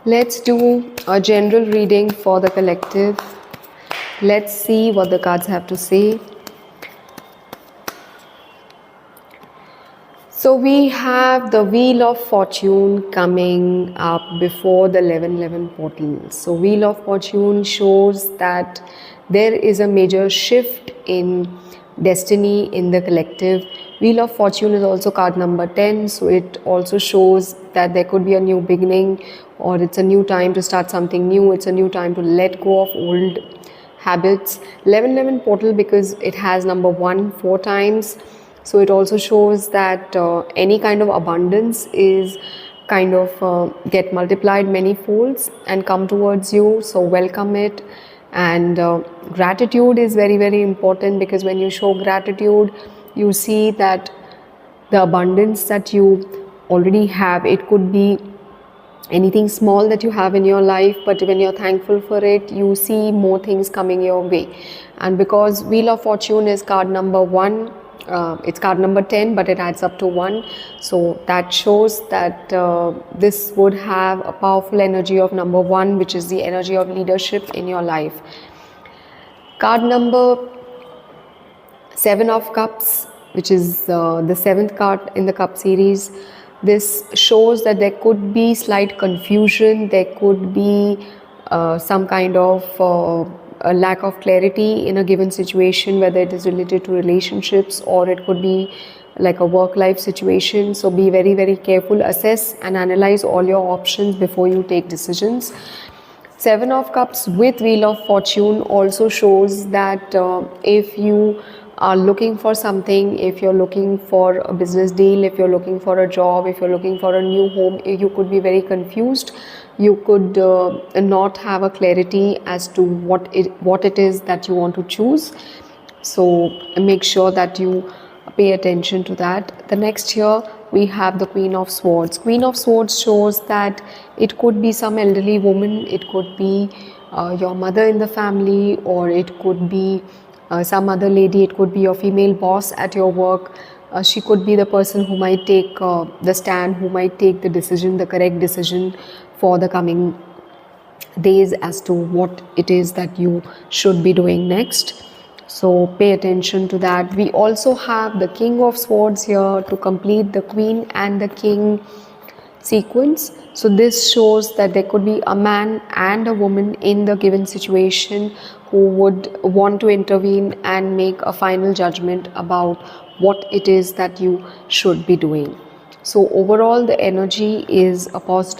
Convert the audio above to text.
Let's do a general reading for the collective. Let's see what the cards have to say. So we have the Wheel of Fortune coming up before the 1111 portal. So Wheel of Fortune shows that there is a major shift in destiny in the collective. Wheel of Fortune is also card number 10, so it also shows that there could be a new beginning, or it's a new time to start something new. It's a new time to let go of old habits. 1111 portal, because it has number 1 4 times, so it also shows that any kind of abundance is kind of get multiplied many folds and come towards you. So welcome it. And gratitude is very, very important, because when you show gratitude, you see that the abundance that you already have, it could be anything small that you have in your life, but when you're thankful for it, you see more things coming your way. And because Wheel of Fortune is card number 1, it's card number 10, but it adds up to 1, so that shows that this would have a powerful energy of number 1, which is the energy of leadership in your life. Card number 7 of Cups, which is the 7th card in the Cup series. This shows that there could be slight confusion, there could be some kind of a lack of clarity in a given situation, whether it is related to relationships or it could be like a work-life situation. So be very, very careful, assess and analyze all your options before you take decisions. 7 of Cups with Wheel of Fortune also shows that if you are looking for something, if you're looking for a business deal, if you're looking for a job, if you're looking for a new home, you could be very confused. You could not have a clarity as to what it is that you want to choose. So make sure that you pay attention to that. The next here we have the Queen of Swords. Queen of Swords shows that it could be some elderly woman, it could be your mother in the family, or it could be some other lady, it could be your female boss at your work. She could be the person who might take the stand, who might take the decision, the correct decision for the coming days as to what it is that you should be doing next. So pay attention to that. We also have the King of Swords here to complete the Queen and the King sequence. So this shows that there could be a man and a woman in the given situation who would want to intervene and make a final judgment about what it is that you should be doing. So overall, the energy is a positive.